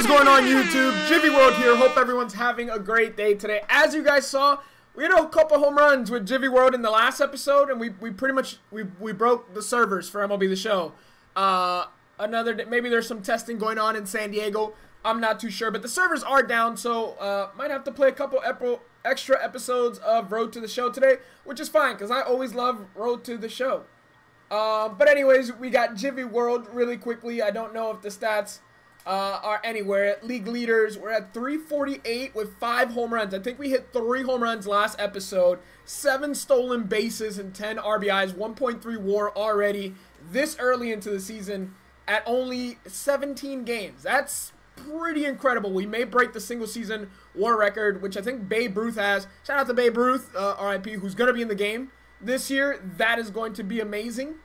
is going on, YouTube? Gyvi World here. Hope everyone's having a great day today. As you guys saw, we had a couple home runs with Gyvi World in the last episode, and we pretty much broke the servers for MLB The Show. Maybe there's some testing going on in San Diego. I'm not too sure, but the servers are down, so might have to play a couple extra episodes of Road to the Show today, which is fine because I always love Road to the Show. But anyways, we got Gyvi World really quickly. I don't know if the stats are anywhere. League leaders, we're at 348 with 5 home runs. I think we hit 3 home runs last episode, 7 stolen bases and 10 RBIs, 1.3 WAR already this early into the season at only 17 games. That's pretty incredible. We may break the single season WAR record, which I think Babe Ruth has. Shout out to Babe Ruth, RIP, who's going to be in the game this year. That is going to be amazing.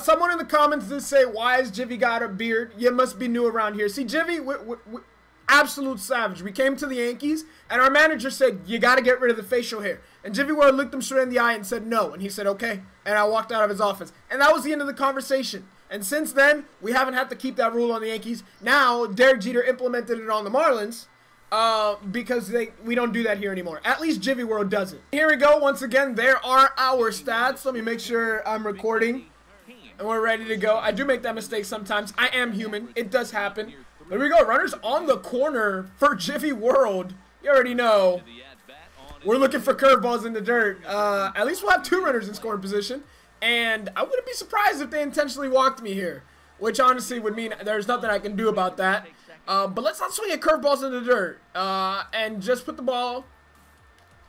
Someone in the comments did say, why has Gyvi got a beard? You must be new around here. See, Gyvi, absolute savage. We came to the Yankees, and our manager said, you got to get rid of the facial hair. And Gyvi World looked him straight in the eye and said no. And he said, okay. And I walked out of his office. And that was the end of the conversation. And since then, we haven't had to keep that rule on the Yankees. Now, Derek Jeter implemented it on the Marlins because we don't do that here anymore. At least Gyvi World doesn't. Here we go. Once again, there are our stats. Let me make sure I'm recording. And we're ready to go. I do make that mistake sometimes. I am human. It does happen. There we go. Runners on the corner for Gyvi World. You already know. We're looking for curveballs in the dirt. At least we'll have 2 runners in scoring position. And I wouldn't be surprised if they intentionally walked me here, which honestly would mean there's nothing I can do about that. But let's not swing at curveballs in the dirt and just put the ball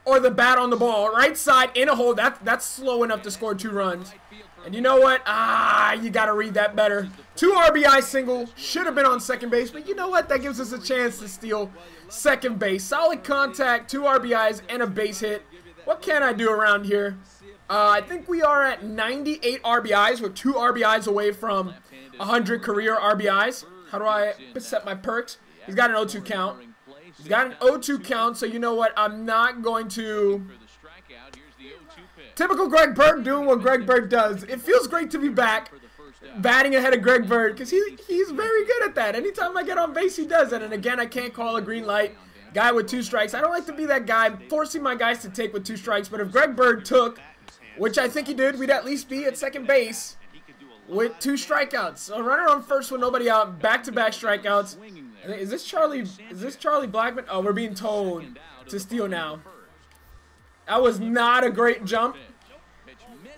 or the bat on the ball. Right side in a hole. That's slow enough to score 2 runs. And you know what? You got to read that better. 2 RBI single. Should have been on second base. But you know what? That gives us a chance to steal second base. Solid contact, 2 RBIs, and a base hit. What can I do around here? I think we are at 98 RBIs. We're 2 RBIs away from 100 career RBIs. How do I set my perks? He's got an 0-2 count. He's got an 0-2 count. So you know what? I'm not going to... Typical Greg Bird doing what Greg Bird does. It feels great to be back, batting ahead of Greg Bird, because he's very good at that. Anytime I get on base, he does it. And again, I can't call a green light. Guy with 2 strikes. I don't like to be that guy forcing my guys to take with 2 strikes. But if Greg Bird took, which I think he did, we'd at least be at second base with 2 strikeouts. So runner on first with nobody out. Back-to-back strikeouts. Is this Charlie Blackman? Oh, we're being told to steal now. That was not a great jump,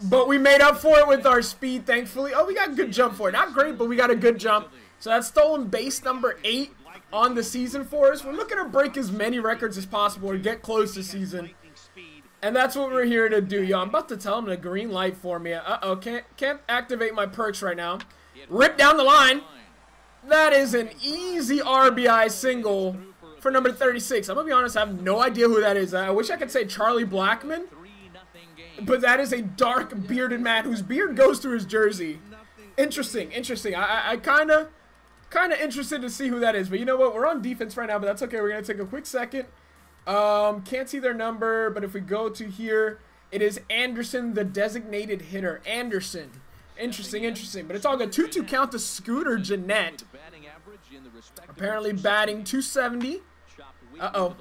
but we made up for it with our speed, thankfully. Oh, we got a good jump for it. Not great, but we got a good jump. So that's stolen base number 8 on the season for us. We're looking to break as many records as possible or get close to season. And that's what we're here to do, yo. I'm about to tell him to green light for me. Uh-oh, can't activate my perks right now. Rip down the line. That is an easy RBI single for number 36. I'm gonna be honest, I have no idea who that is. I wish I could say Charlie Blackman, but that is a dark bearded man whose beard goes through his jersey. Interesting. I kind of interested to see who that is, but you know what? We're on defense right now, but that's okay. We're gonna take a quick second. Can't see their number, but if we go to here, it is Anderson, the designated hitter. Anderson. Interesting. But it's all good. 2-2 count to Scooter Jeanette. Apparently batting 270. Uh-oh.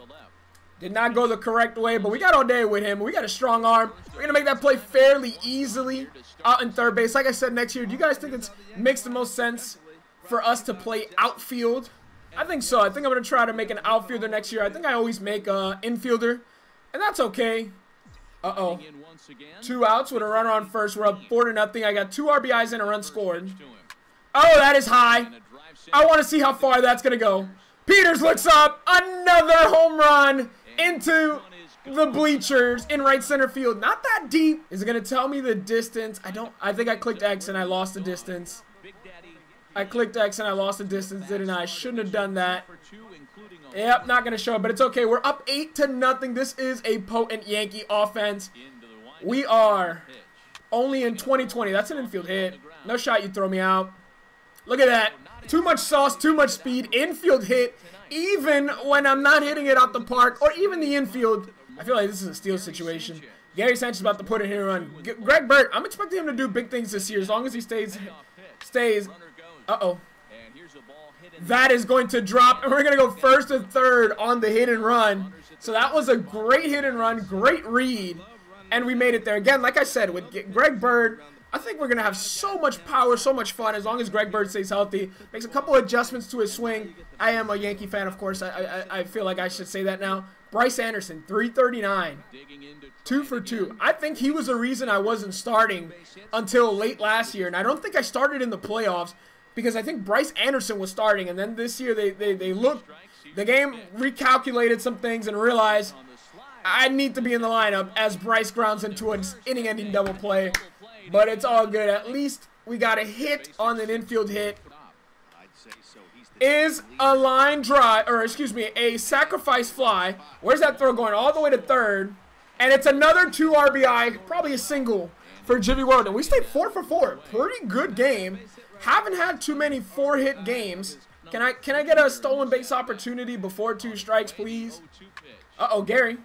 Did not go the correct way, but we got all day with him. We got a strong arm. We're going to make that play fairly easily out in third base. Like I said, next year, do you guys think it makes the most sense for us to play outfield? I think so. I think I'm going to try to make an outfielder next year. I think I always make an infielder, and that's okay. Uh-oh. 2 outs with a runner on first. We're up 4-0. I got 2 RBIs and a run scored. Oh, that is high. I want to see how far that's going to go. Peters looks up. Another home run into the bleachers in right center field. Not that deep. Is it going to tell me the distance? I think I clicked X and I lost the distance. I clicked X and I lost the distance, didn't I? I shouldn't have done that. Yep, not going to show it, but it's okay. We're up 8-0. This is a potent Yankee offense. We are only in 2020. That's an infield hit. No shot, you throw me out. Look at that. Too much sauce, too much speed. Infield hit, even when I'm not hitting it out the park, or even the infield. I feel like this is a steal situation. Gary Sanchez about to put it here on. Greg Bird, I'm expecting him to do big things this year as long as he stays. Uh-oh. That is going to drop, and we're going to go first and third on the hit and run. So that was a great hit and run, great read, and we made it there. Again, like I said, with Greg Bird, I think we're going to have so much power, so much fun, as long as Greg Bird stays healthy. Makes a couple adjustments to his swing. I am a Yankee fan, of course. I feel like I should say that now. Bryce Anderson, 339, 2 for 2. I think he was the reason I wasn't starting until late last year, and I don't think I started in the playoffs because I think Bryce Anderson was starting, and then this year they looked, the game recalculated some things and realized I need to be in the lineup as Bryce grounds into an inning-ending double play, but it's all good. At least we got a hit on an infield hit. Is a line drive, or excuse me, a sacrifice fly. Where's that throw going? All the way to third. And it's another 2 RBI, probably a single for Gyvi World. And we stayed 4 for 4. Pretty good game. Haven't had too many 4-hit games. Can I get a stolen base opportunity before 2 strikes, please? Uh-oh, Gary.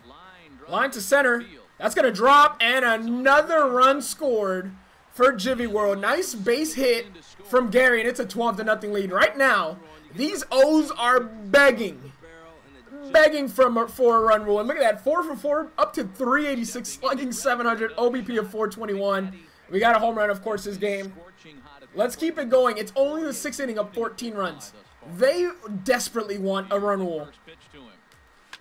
Line to center. That's going to drop, and another run scored for Gyvi World. Nice base hit from Gary, and it's a 12-0 lead. Right now, these O's are begging for a run rule. And look at that, 4 for 4, up to 386, slugging 700, OBP of 421. We got a home run, of course, this game. Let's keep it going. It's only the 6th inning of 14 runs. They desperately want a run rule.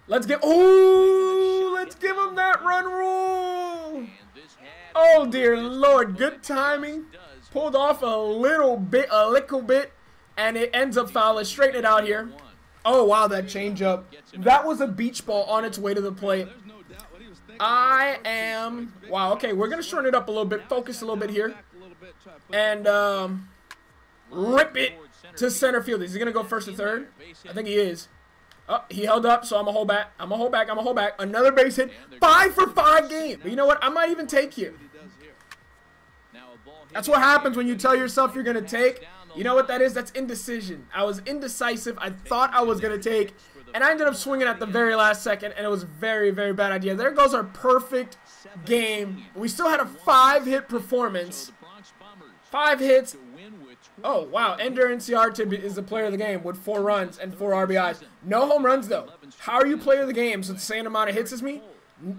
Let's give them that run rule. Oh, dear Lord, good timing. Pulled off a little bit, and it ends up foul. Let's straighten it out here. Oh, wow, that changeup. That was a beach ball on its way to the plate. Wow, okay, we're going to shorten it up a little bit, focus a little bit here. And rip it to center field. Is he going to go first or third? I think he is. Oh, he held up, so I'm going to hold back. I'm going to hold back. Another base hit. 5 for 5 game. But you know what? I might even take here. That's what happens when you tell yourself you're going to take. You know what that is? That's indecision. I was indecisive. I thought I was going to take, and I ended up swinging at the very last second, and it was a very, very bad idea. There goes our perfect game. We still had a 5-hit performance. 5 hits. Oh, wow. Ender Inciarte is the player of the game with 4 runs and 4 RBIs. No home runs, though. How are you player of the game? So the same amount of hits as me?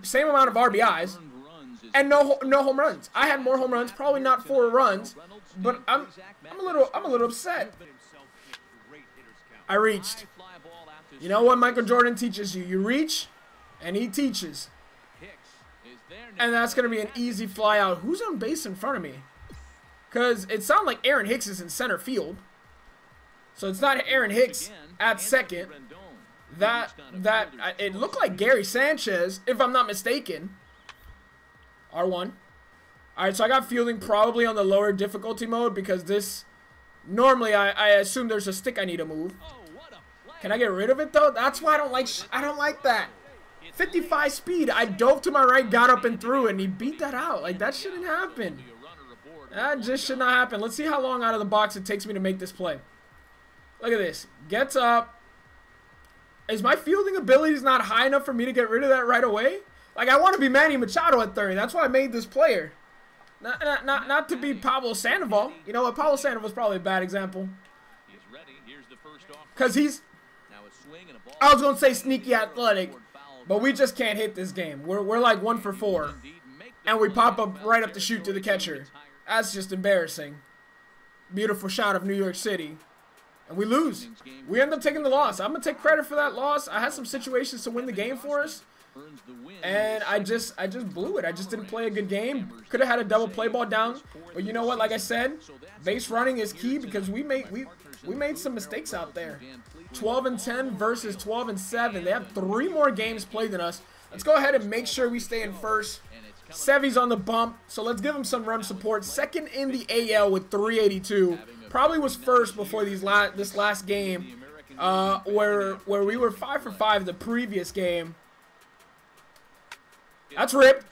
Same amount of RBIs. And no home runs. I had more home runs, probably not 4 runs, but I'm a little upset. I reached. You know what Michael Jordan teaches you? You reach, and he teaches. And that's going to be an easy fly out. Who's on base in front of me? Because it sounded like Aaron Hicks is in center field. So it's not Aaron Hicks at second. It looked like Gary Sanchez, if I'm not mistaken. R1. Alright, so I got fielding probably on the lower difficulty mode because this, normally I assume there's a stick I need to move. Can I get rid of it though? That's why I don't like that. 55 speed. I dove to my right, got up and threw, and he beat that out. Like, that shouldn't happen. That just should not happen. Let's see how long out of the box it takes me to make this play. Look at this. Gets up. Is my fielding abilities not high enough for me to get rid of that right away? Like, I want to be Manny Machado at 30. That's why I made this player. Not to be Pablo Sandoval. You know what? Pablo Sandoval's probably a bad example. Because he's... I was going to say sneaky athletic, but we just can't hit this game. We're like 1 for 4. And we pop up right up the chute to the catcher. That's just embarrassing. Beautiful shot of New York City. And we lose. We end up taking the loss. I'm going to take credit for that loss. I had some situations to win the game for us. And I just blew it. I just didn't play a good game. Could have had a double play ball down. But you know what? Like I said, base running is key because we made some mistakes out there. 12-10 versus 12-7. They have 3 more games played than us. Let's go ahead and make sure we stay in first. Sevy's on the bump, so let's give him some run support. Second in the AL with 382. Probably was first before this last game, where we were 5 for 5 the previous game. That's ripped,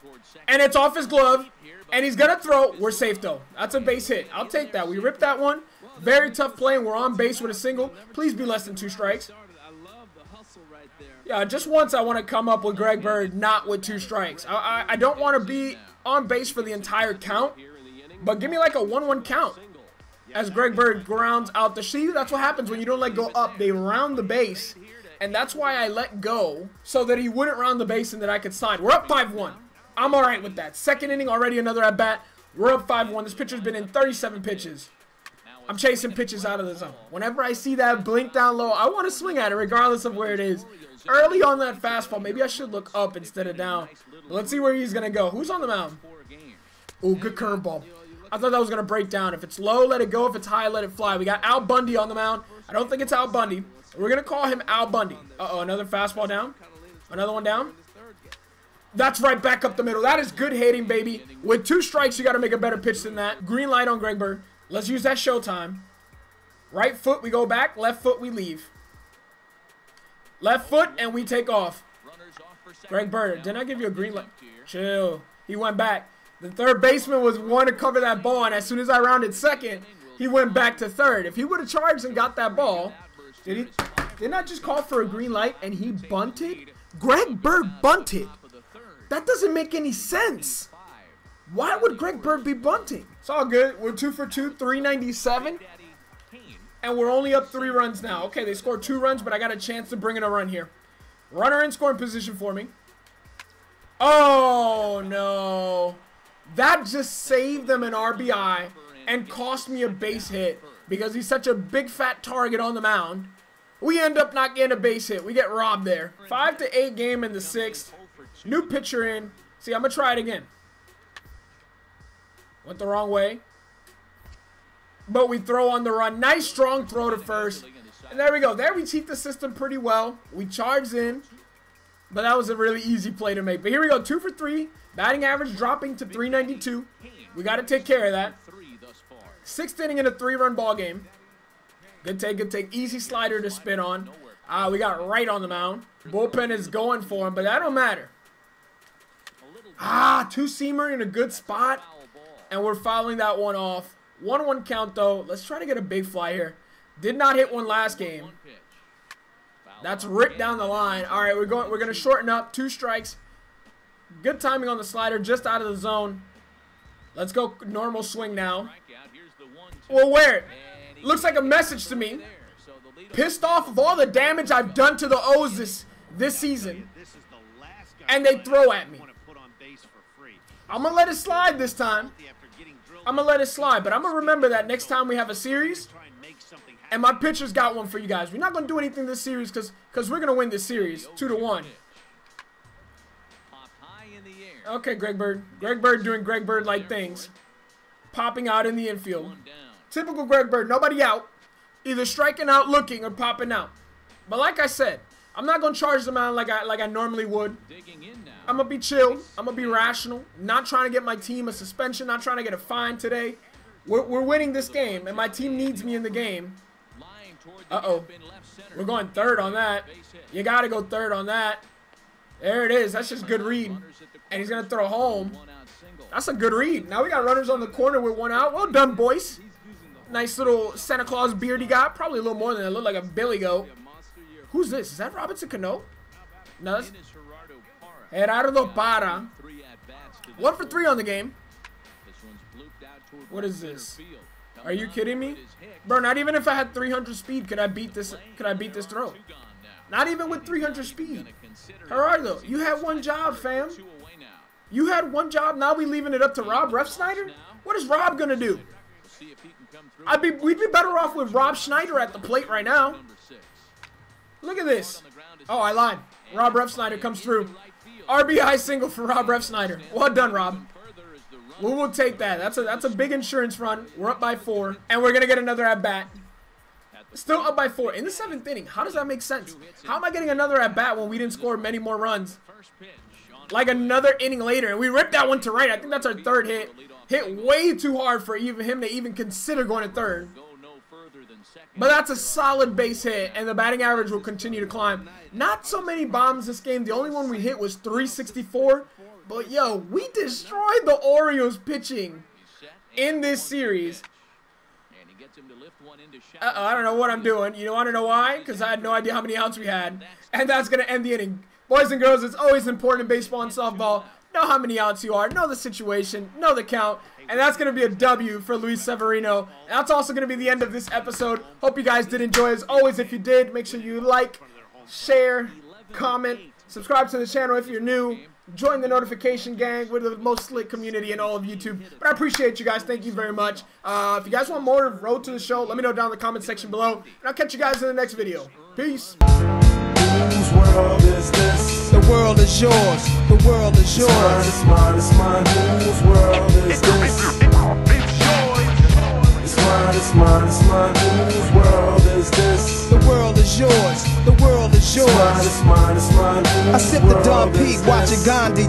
and it's off his glove, and he's gonna throw. We're safe though. That's a base hit. I'll take that. We ripped that one. Very tough play, and we're on base with a single. Please be less than 2 strikes. Yeah, just once I want to come up with Greg Bird, not with 2 strikes. I don't want to be on base for the entire count, but give me like a 1-1 count. as Greg Bird grounds out the sheet. That's what happens when you don't let go up. They round the base, and that's why I let go, so that he wouldn't round the base and that I could slide. We're up 5-1. I'm all right with that. Second inning, already another at-bat. We're up 5-1. This pitcher's been in 37 pitches. I'm chasing pitches out of the zone. Whenever I see that blink down low, I want to swing at it regardless of where it is. Early on that fastball, maybe I should look up instead of down. But let's see where he's going to go. Who's on the mound? Ooh, good curveball. I thought that was going to break down. If it's low, let it go. If it's high, let it fly. We got Al Bundy on the mound. I don't think it's Al Bundy. We're going to call him Al Bundy. Uh-oh, another fastball down. Another one down. That's right back up the middle. That is good hitting, baby. With 2 strikes, you got to make a better pitch than that. Green light on Greg Bird. Let's use that showtime. Right foot, we go back. Left foot, we leave. Left foot, and we take off. Greg Bird, didn't I give you a green light? Chill. He went back. The third baseman was one to cover that ball, and as soon as I rounded second, he went back to third. If he would have charged and got that ball, didn't I just call for a green light and he bunted? Greg Bird bunted. That doesn't make any sense. Why would Greg Bird be bunting? It's all good. We're 2 for 2, 397. And we're only up 3 runs now. Okay, they scored 2 runs, but I got a chance to bring in a run here. Runner in scoring position for me. Oh, no. That just saved them an RBI and cost me a base hit because he's such a big fat target on the mound. We end up not getting a base hit. We get robbed there. 5-8 game in the 6th. New pitcher in. See, I'm going to try it again. Went the wrong way. But we throw on the run. Nice strong throw to first. And there we go. There we cheat the system pretty well. We charged in. But that was a really easy play to make. But here we go. 2 for 3. Batting average dropping to 392. We got to take care of that. 6th inning in a 3-run ball game. Good take, good take. Easy slider to spin on. We got right on the mound. Bullpen is going for him, but that don't matter. 2-seamer in a good spot. And we're fouling that one off. 1-1 count, though. Let's try to get a big fly here. Did not hit one last game. That's ripped down the line. All right, we're going to shorten up. 2 strikes. Good timing on the slider, just out of the zone. Let's go normal swing now. Well, where? Looks like a message to me. Pissed off of all the damage I've done to the O's this season. And they throw at me. I'm going to let it slide this time. I'm going to let it slide, but I'm going to remember that next time we have a series. And my pitcher's got one for you guys. We're not going to do anything this series because we're going to win this series 2-1. Okay, Greg Bird. Greg Bird doing Greg Bird-like things. Popping out in the infield. Typical Greg Bird. Nobody out. Either striking out, looking, or popping out. But like I said, I'm not going to charge the mound like I normally would. I'm going to be chill. I'm going to be rational. Not trying to get my team a suspension. Not trying to get a fine today. We're winning this game, and my team needs me in the game. Uh-oh. We're going third on that. You got to go third on that. There it is. That's just good read. And he's going to throw home. That's a good read. Now we got runners on the corner with 1 out. Well done, boys. Nice little Santa Claus beard he got. Probably a little more than that. Looked like a billy goat. Who's this? Is that Robinson Cano? No, that's Gerardo Parra. 1 for 3 on the game. What is this? Are you kidding me? Bro, not even if I had 300 speed could I beat this throw. Not even with 300 speed. Gerardo, you had one job, fam. You had one job. Now we leaving it up to Rob Refsnyder? What is Rob going to do? We'd be better off with Rob Schneider at the plate right now. Look at this. Oh, I lied. Rob Refsnyder comes through. RBI single for Rob Refsnyder. Well done, Rob. We will take that. That's a big insurance run. We're up by 4, and we're going to get another at-bat. Still up by 4 in the 7th inning. How does that make sense? How am I getting another at-bat when we didn't score many more runs? Like another inning later, and we ripped that one to right. I think that's our 3rd hit. Hit way too hard for him to even consider going to 3rd. But that's a solid base hit, and the batting average will continue to climb. Not so many bombs this game. The only one we hit was 364. But, yo, we destroyed the Orioles pitching in this series. I don't know what I'm doing. You want to know why? Because I had no idea how many outs we had. And that's going to end the inning. Boys and girls, it's always important in baseball and softball. know how many outs you are, know the situation, know the count, and that's going to be a W for Luis Severino. And that's also going to be the end of this episode. Hope you guys did enjoy. As always, if you did, make sure you like, share, comment, subscribe to the channel if you're new. Join the notification gang. We're the most slick community in all of YouTube. But I appreciate you guys. Thank you very much. If you guys want more Road to the Show, let me know down in the comment section below. And I'll catch you guys in the next video. Peace. Whose world is this? The world is yours. The world is yours. It's mine, it's mine, it's mine. Whose world is this? It's mine, it's mine, it's mine. Whose world is this? The world is yours. The world is yours. It's mine, it's mine, it's mine. I sip the Dom Peak watching Gandhi.